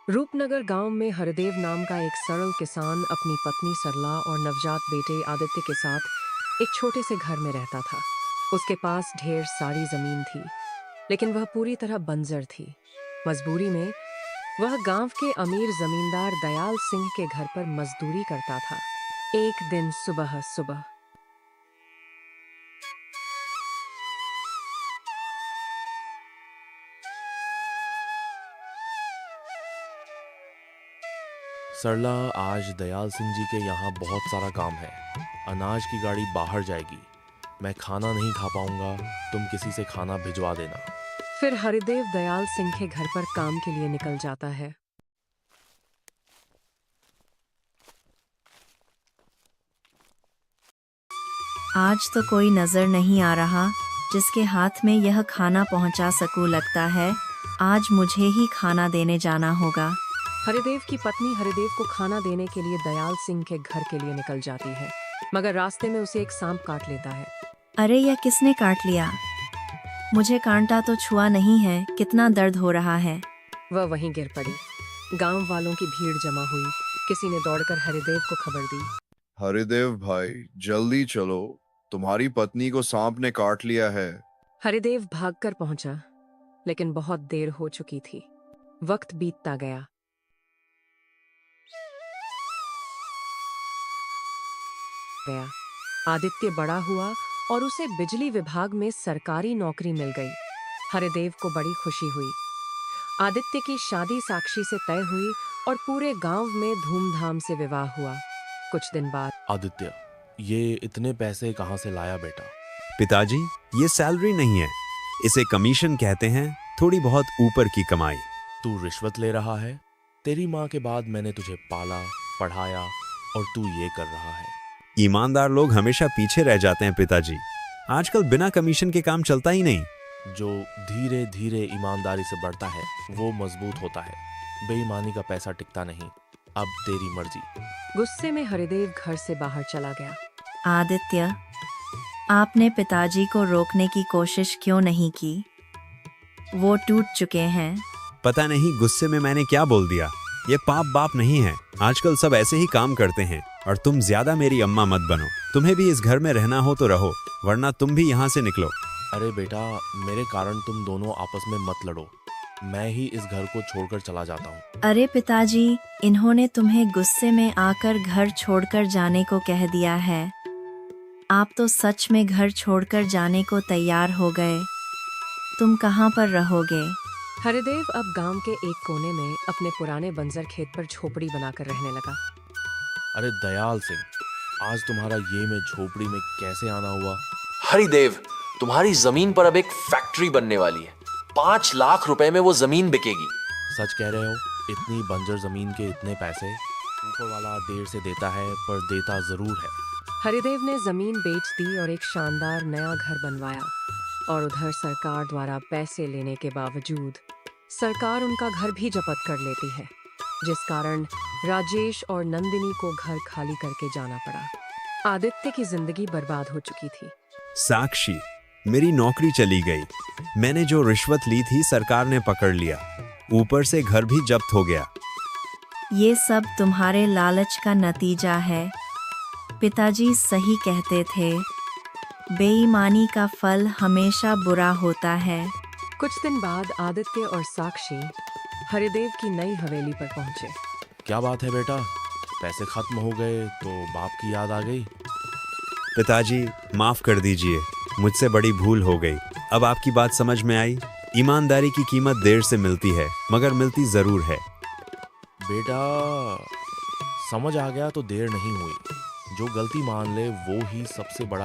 रूपनगर गांव में हरदेव नाम का एक सरल किसान अपनी पत्नी सरला और नवजात बेटे आदित्य के साथ एक छोटे से घर में रहता था। उसके पास ढेर सारी जमीन थी, लेकिन वह पूरी तरह बंजर थी। मजबूरी में वह गांव के अमीर जमींदार दयाल सिंह के घर पर मजदूरी करता था। एक दिन सुबह सुबह सरला, आज दयाल सिंह जी के यहाँ बहुत सारा काम है। अनाज की गाड़ी बाहर जाएगी। मैं खाना नहीं खा पाऊंगा, तुम किसी से खाना भिजवा देना। फिर हरिदेव दयाल सिंह के घर पर काम के लिए निकल जाता है। आज तो कोई नजर नहीं आ रहा जिसके हाथ में यह खाना पहुंचा सकूं। लगता है आज मुझे ही खाना देने जाना होगा। हरिदेव की पत्नी हरिदेव को खाना देने के लिए दयाल सिंह के घर के लिए निकल जाती है, मगर रास्ते में उसे एक सांप काट लेता है। अरे यह किसने काट लिया? मुझे कांटा तो छुआ नहीं है, कितना दर्द हो रहा है। वह वहीं गिर पड़ी। गांव वालों की भीड़ जमा हुई। किसी ने दौड़कर हरिदेव को खबर दी। हरिदेव भाई, जल्दी चलो, तुम्हारी पत्नी को सांप ने काट लिया है। हरिदेव भागकर पहुंचा, लेकिन बहुत देर हो चुकी थी। वक्त बीतता गया। आदित्य बड़ा हुआ और उसे बिजली विभाग में सरकारी नौकरी मिल गई। हरिदेव को बड़ी खुशी हुई। आदित्य की शादी साक्षी से तय हुई और पूरे गांव में धूमधाम से विवाह हुआ। कुछ दिन बाद आदित्य, ये इतने पैसे कहाँ से लाया बेटा? पिताजी, ये सैलरी नहीं है, इसे कमीशन कहते हैं, थोड़ी बहुत ऊपर की कमाई। तू रिश्वत ले रहा है? तेरी माँ के बाद मैंने तुझे पाला, पढ़ाया और तू ये कर रहा है। ईमानदार लोग हमेशा पीछे रह जाते हैं पिताजी। आजकल बिना कमीशन के काम चलता ही नहीं। जो धीरे धीरे ईमानदारी से बढ़ता है वो मजबूत होता है। बेईमानी का पैसा टिकता नहीं। अब तेरी मर्जी। गुस्से में हरिदेव घर से बाहर चला गया। आदित्य, आपने पिताजी को रोकने की कोशिश क्यों नहीं की? वो टूट चुके हैं। पता नहीं गुस्से में मैंने क्या बोल दिया। ये पाप बाप नहीं है, आजकल सब ऐसे ही काम करते हैं। और तुम ज्यादा मेरी अम्मा मत बनो। तुम्हें भी इस घर में रहना हो तो रहो, वरना तुम भी यहाँ से निकलो। अरे बेटा, मेरे कारण तुम दोनों आपस में मत लड़ो। मैं ही इस घर को छोड़कर चला जाता हूँ। अरे पिताजी, इन्होंने तुम्हें गुस्से में आकर घर छोड़कर जाने को कह दिया है। आप तो सच में घर छोड़कर जाने को तैयार हो गए। तुम कहाँ पर रहोगे? हरिदेव अब गांव के एक कोने में अपने पुराने बंजर खेत पर झोपड़ी बनाकर रहने लगा। अरे दयाल सिंह, आज तुम्हारा ये में झोपड़ी में कैसे आना हुआ? हरिदेव, तुम्हारी जमीन पर अब एक फैक्ट्री बनने वाली है। 5 लाख रुपए में वो जमीन बिकेगी। सच कह रहे हो? इतनी बंजर जमीन के इतने पैसे? ऊपर वाला देर से देता है, पर देता जरूर है। हरिदेव ने जमीन बेच दी और एक शानदार नया घर बनवाया। और उधर सरकार द्वारा पैसे लेने के बावजूद सरकार उनका घर भी जब्त कर लेती है, जिस कारण राजेश और नंदिनी को घर खाली करके जाना पड़ा। आदित्य की जिंदगी बर्बाद हो चुकी थी। साक्षी, मेरी नौकरी चली गई। मैंने जो रिश्वत ली थी सरकार ने पकड़ लिया, ऊपर से घर भी जब्त हो गया। ये सब तुम्हारे लालच का नतीजा है। पिताजी सही कहते थे, बेईमानी का फल हमेशा बुरा होता है। कुछ दिन बाद आदित्य और साक्षी हरिदेव की नई हवेली पर पहुंचे। क्या बात है बेटा, पैसे खत्म हो गए तो बाप की याद आ गई? पिताजी, माफ कर दीजिए, मुझसे बड़ी भूल हो गई। अब आपकी बात समझ में आई। ईमानदारी की कीमत देर से मिलती है, मगर मिलती जरूर है। बेटा, समझ आ गया तो देर नहीं हुई। जो गलती मान ले वो ही सबसे बड़ा